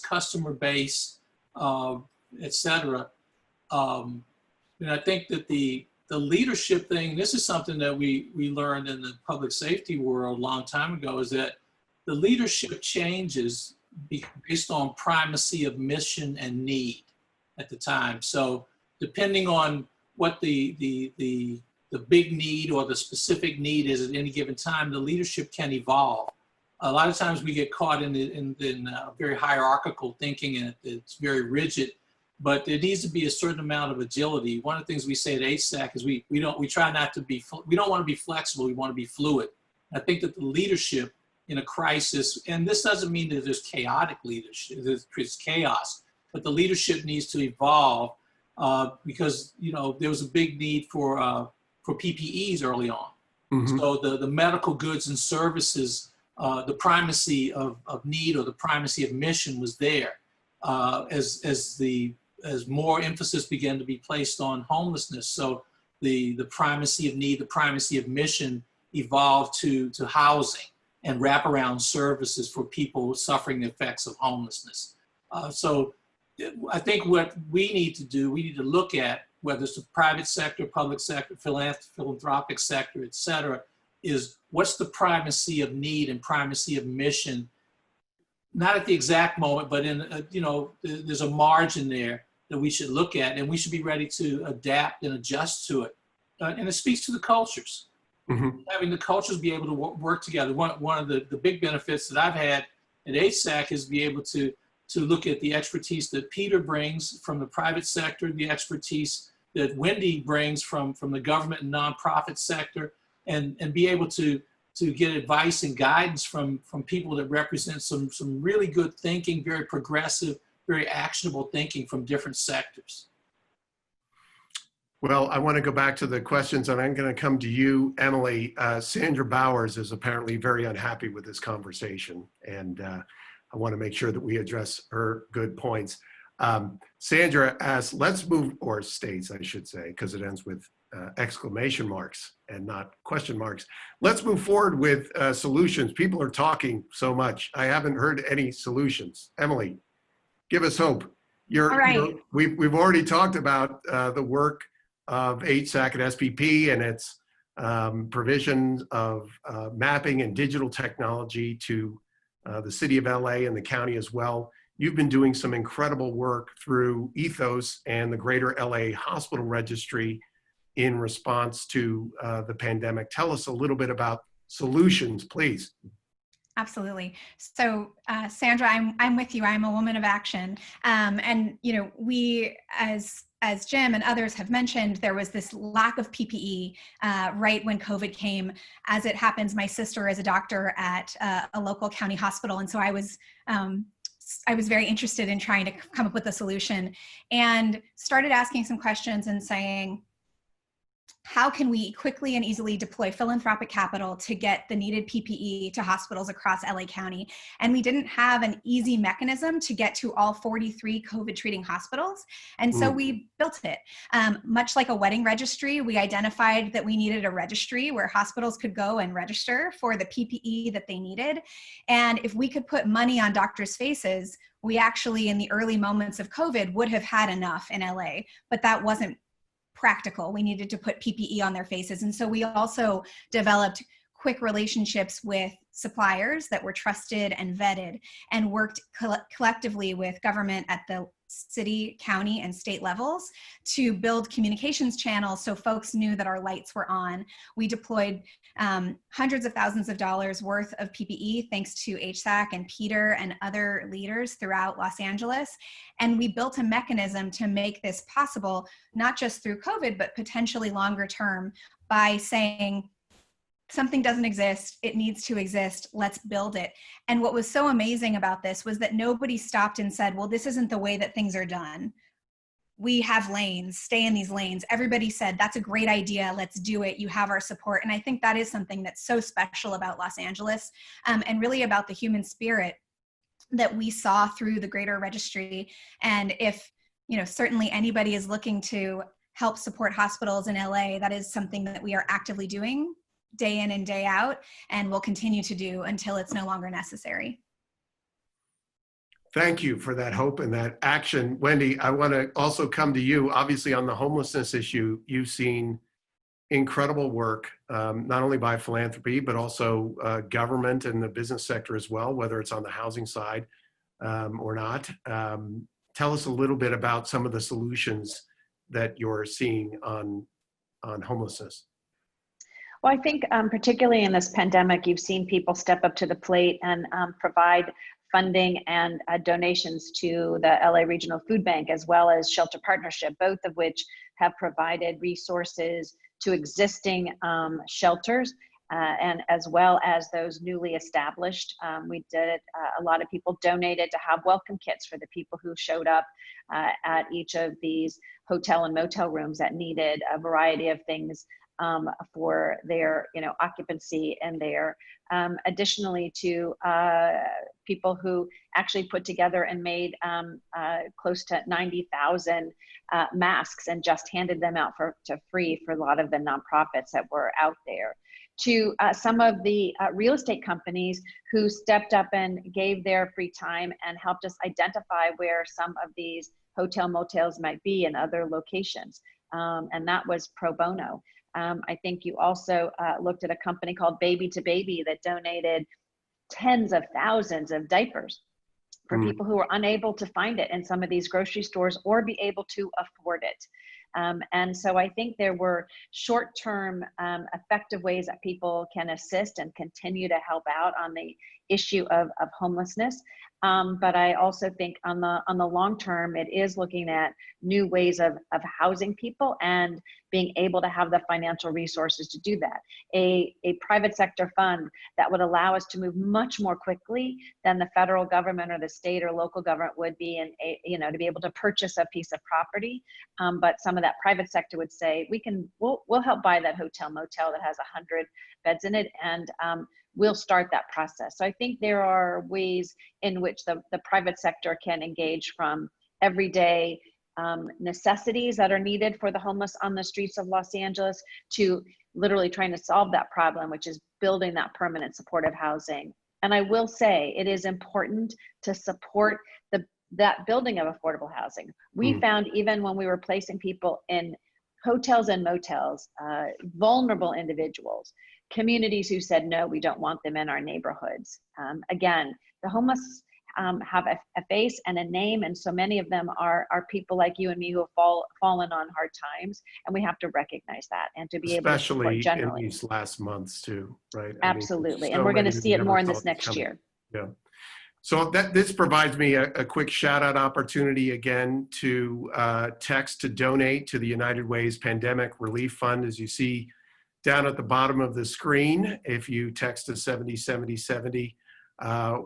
customer base, et cetera. And I think that the leadership thing, this is something that we learned in the public safety world a long time ago, is that the leadership changes based on primacy of mission and need at the time. So depending on what the big need or the specific need is at any given time, the leadership can evolve. A lot of times we get caught in very hierarchical thinking, and it's very rigid, but there needs to be a certain amount of agility. One of the things we say at HSAC is we try not to be, we don't want to be flexible, we want to be fluid. I think that the leadership in a crisis, and this doesn't mean that there's chaotic leadership, there's chaos, but the leadership needs to evolve because, you know, there was a big need for PPEs early on. So the medical goods and services, the primacy of need or the primacy of mission was there as more emphasis began to be placed on homelessness. So the primacy of need, the primacy of mission evolved to housing and wraparound services for people suffering the effects of homelessness. So I think what we need to do, we need to look at, whether it's the private sector, public sector, philanthropic sector, et cetera, is what's the primacy of need and primacy of mission, not at the exact moment, but in, you know, there's a margin there that we should look at, and we should be ready to adapt and adjust to it. And it speaks to the cultures. Having the cultures be able to work together. One of the big benefits that I've had at HSAC is be able to look at the expertise that Peter brings from the private sector, the expertise that Wendy brings from the government and nonprofit sector, and be able to get advice and guidance from people that represent some really good thinking, very progressive, very actionable thinking from different sectors. Well, I want to go back to the questions, and I'm going to come to you, Emily. Sandra Bowers is apparently very unhappy with this conversation, and I want to make sure that we address her good points. Sandra asks, let's move, or states, I should say, because it ends with exclamation marks and not question marks. Let's move forward with solutions. People are talking so much. I haven't heard any solutions. Emily, give us hope. We've already talked about the work of HSAC and SPP and its provision of mapping and digital technology to the city of LA and the county as well. You've been doing some incredible work through Ethos and the Greater LA Hospital Registry in response to the pandemic. Tell us a little bit about solutions, please. Absolutely. So, Sandra, I'm with you. I'm a woman of action. And, you know, we, as Jim and others have mentioned, there was this lack of PPE right when COVID came. As it happens, my sister is a doctor at a local county hospital. And so I was very interested in trying to come up with a solution and started asking some questions and saying, how can we quickly and easily deploy philanthropic capital to get the needed PPE to hospitals across LA County? And we didn't have an easy mechanism to get to all 43 COVID treating hospitals. And so we built it. Much like a wedding registry, we identified that we needed a registry where hospitals could go and register for the PPE that they needed. And if we could put money on doctors' faces, we actually, in the early moments of COVID, would have had enough in LA, but that wasn't practical. We needed to put PPE on their faces. And so we also developed quick relationships with suppliers that were trusted and vetted, and worked collectively with government at the city, county, and state levels to build communications channels so folks knew that our lights were on. We deployed hundreds of thousands of dollars worth of PPE thanks to HSAC and Peter and other leaders throughout Los Angeles. And we built a mechanism to make this possible, not just through COVID, but potentially longer term, by saying, something doesn't exist, it needs to exist, let's build it. And what was so amazing about this was that nobody stopped and said, well, this isn't the way that things are done. We have lanes, stay in these lanes. Everybody said, that's a great idea, let's do it, you have our support. And I think that is something that's so special about Los Angeles, and really about the human spirit that we saw through the greater registry. And if, certainly anybody is looking to help support hospitals in LA, that is something that we are actively doing day in and day out, and will continue to do until it's no longer necessary. Thank you for that hope and that action. Wendy, I want to also come to you. Obviously, on the homelessness issue, you've seen incredible work, not only by philanthropy, but also government and the business sector as well, whether it's on the housing side or not. Tell us a little bit about some of the solutions that you're seeing on homelessness. Well, I think particularly in this pandemic, you've seen people step up to the plate and provide funding and donations to the LA Regional Food Bank, as well as Shelter Partnership, both of which have provided resources to existing shelters and as well as those newly established. We did, a lot of people donated to have welcome kits for the people who showed up at each of these hotel and motel rooms that needed a variety of things for their occupancy and their additionally to people who actually put together and made close to 90,000 masks and just handed them out to free for a lot of the nonprofits that were out there, to some of the real estate companies who stepped up and gave their free time and helped us identify where some of these hotel motels might be in other locations, and that was pro bono. I think you also looked at a company called Baby to Baby that donated tens of thousands of diapers for people who were unable to find it in some of these grocery stores or be able to afford it. And so I think there were short-term effective ways that people can assist and continue to help out on the issue of homelessness. But I also think on the long term, it is looking at new ways of housing people and being able to have the financial resources to do that. A private sector fund that would allow us to move much more quickly than the federal government or the state or local government would be in, to be able to purchase a piece of property. But some of that private sector would say, we'll help buy that hotel motel that has 100 beds in it, and we'll start that process. So I think there are ways in which the private sector can engage, from everyday necessities that are needed for the homeless on the streets of Los Angeles to literally trying to solve that problem, which is building that permanent supportive housing. And I will say it is important to support that building of affordable housing. We found, even when we were placing people in hotels and motels, vulnerable individuals, communities who said, no, we don't want them in our neighborhoods. Again, the homeless have a face and a name, and so many of them are people like you and me who have fallen on hard times, and we have to recognize that and to be able to support generally. Especially in these last months too, right? Absolutely, and we're going to see it more in this next year. Yeah. So this provides me a quick shout out opportunity again to text to donate to the United Way's Pandemic Relief Fund. As you see down at the bottom of the screen, if you text to 707070,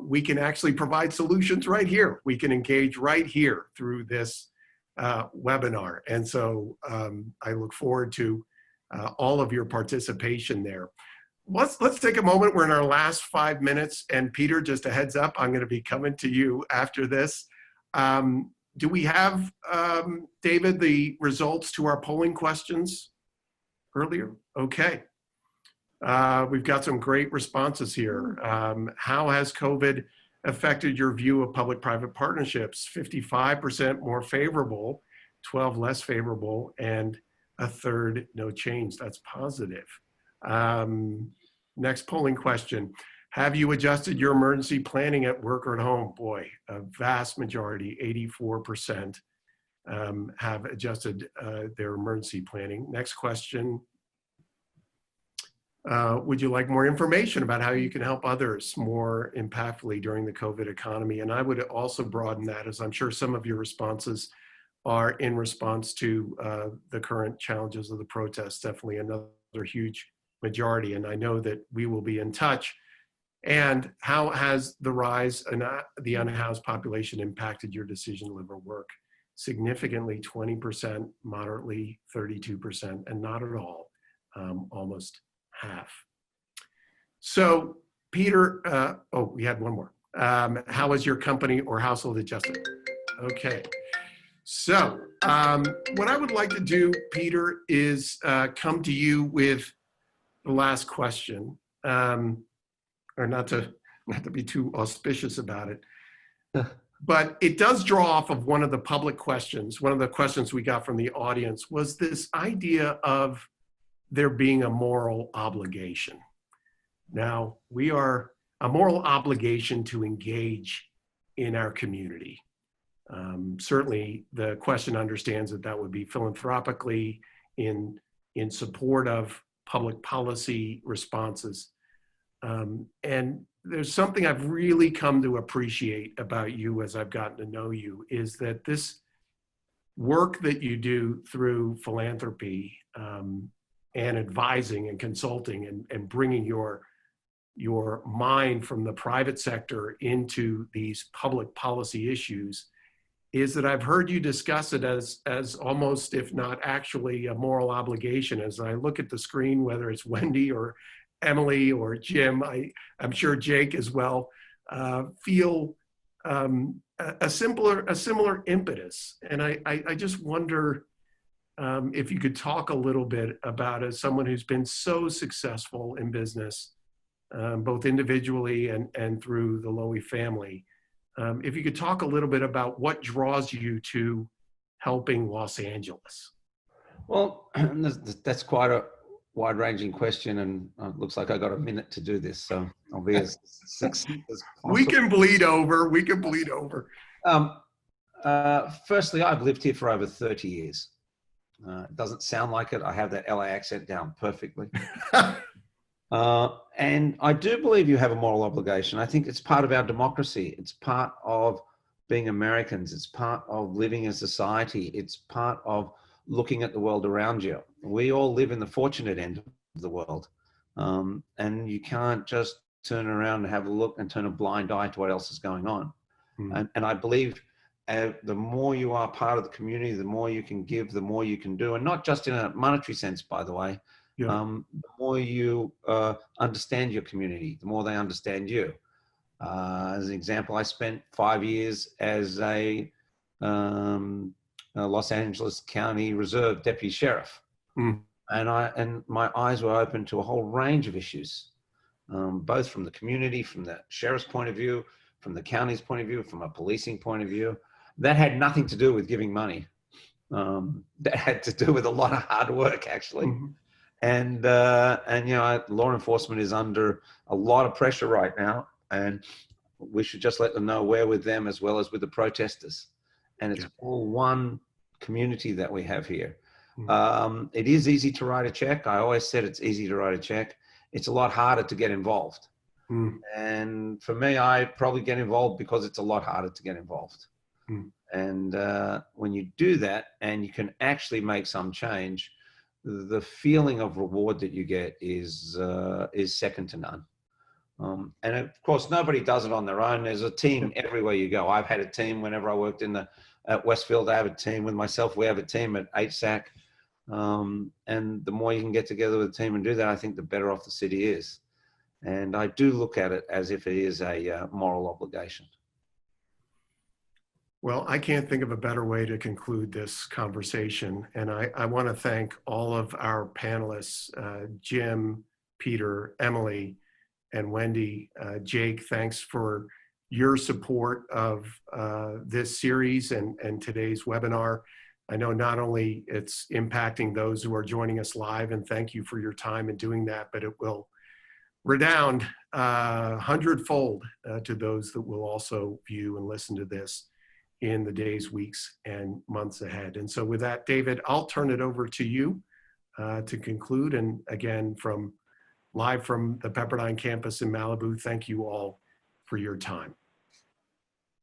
we can actually provide solutions right here. We can engage right here through this webinar. And so I look forward to all of your participation there. Let's take a moment. We're in our last 5 minutes, and Peter, just a heads up, I'm going to be coming to you after this. Do we have, David, the results to our polling questions earlier? Okay. We've got some great responses here. How has COVID affected your view of public-private partnerships? 55% more favorable, 12 less favorable, and a third no change. That's positive. Next polling question. Have you adjusted your emergency planning at work or at home? Boy, a vast majority, 84%, have adjusted their emergency planning. Next question. Would you like more information about how you can help others more impactfully during the COVID economy? And I would also broaden that, as I'm sure some of your responses are in response to the current challenges of the protests. Definitely another huge majority, and I know that we will be in touch. And how has the rise in the unhoused population impacted your decision to live or work? Significantly, 20%, moderately, 32%, and not at all, almost half. So, Peter, we had one more. How has your company or household adjusted? Okay. So, what I would like to do, Peter, is come to you with the last question, or not to be too auspicious about it, but it does draw off of one of the public questions. One of the questions we got from the audience was this idea of there being a moral obligation. Now, we are a moral obligation to engage in our community. Certainly, the question understands that that would be philanthropically in support of public policy responses. And there's something I've really come to appreciate about you as I've gotten to know you, is that this work that you do through philanthropy and advising and consulting and bringing your mind from the private sector into these public policy issues, is that I've heard you discuss it as almost, if not actually, a moral obligation. As I look at the screen, whether it's Wendy or Emily or Jim, I'm sure Jake as well, feel a similar impetus. And I just wonder if you could talk a little bit about, as someone who's been so successful in business, both individually and through the Lowy family, if you could talk a little bit about what draws you to helping Los Angeles. Well, that's quite a wide-ranging question, and it looks like I got a minute to do this, so I'll be as succinct as possible. We can bleed over. We can bleed over. Firstly, I've lived here for over 30 years. It doesn't sound like it. I have that LA accent down perfectly. And I do believe you have a moral obligation. I think it's part of our democracy. It's part of being Americans. It's part of living as a society. It's part of looking at the world around you. We all live in the fortunate end of the world. And you can't just turn around and have a look and turn a blind eye to what else is going on. Mm. And I believe the more you are part of the community, the more you can give, the more you can do. And not just in a monetary sense, by the way. Yeah. The more you understand your community, the more they understand you. As an example, I spent 5 years as a Los Angeles County Reserve Deputy Sheriff. Mm. And my eyes were open to a whole range of issues, both from the community, from the sheriff's point of view, from the county's point of view, from a policing point of view. That had nothing to do with giving money. That had to do with a lot of hard work, actually. Mm-hmm. And you know, law enforcement is under a lot of pressure right now, and we should just let them know we're with them as well as with the protesters. And it's all one community that we have here. Mm-hmm. It is easy to write a check. I always said it's easy to write a check. It's a lot harder to get involved. Mm-hmm. And for me, I probably get involved because it's a lot harder to get involved. Mm-hmm. And when you do that and you can actually make some change, the feeling of reward that you get is second to none. And of course, nobody does it on their own. There's a team everywhere you go. I've had a team whenever I worked at Westfield. I have a team with myself. We have a team at HSAC. And the more you can get together with a team and do that, I think the better off the city is. And I do look at it as if it is a moral obligation. Well, I can't think of a better way to conclude this conversation. And I want to thank all of our panelists, Jim, Peter, Emily, and Wendy. Jake, thanks for your support of this series and today's webinar. I know not only it's impacting those who are joining us live, and thank you for your time in doing that, but it will redound 100-fold to those that will also view and listen to this in the days, weeks, and months ahead. And so with that, David, I'll turn it over to you to conclude. And again, live from the Pepperdine campus in Malibu, thank you all for your time.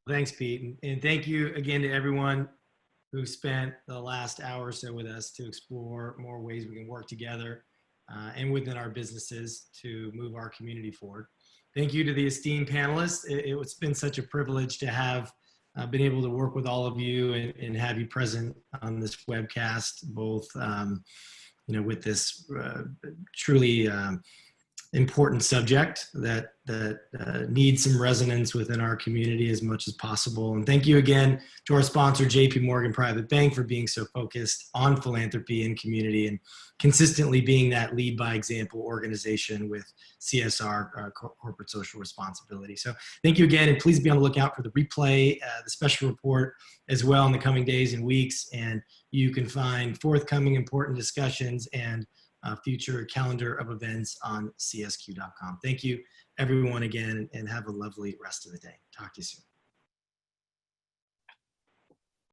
Thanks, Pete. And thank you again to everyone who spent the last hour or so with us to explore more ways we can work together and within our businesses to move our community forward. Thank you to the esteemed panelists. It's been such a privilege to have been able to work with all of you and have you present on this webcast, both with this truly important subject that needs some resonance within our community as much as possible. And thank you again to our sponsor, JP Morgan Private Bank, for being so focused on philanthropy and community and consistently being that lead by example organization with CSR, corporate social responsibility. So thank you again, and please be on the lookout for the replay, the special report as well in the coming days and weeks. And you can find forthcoming important discussions and future calendar of events on csq.com. Thank you, everyone, again, and have a lovely rest of the day. Talk to you soon.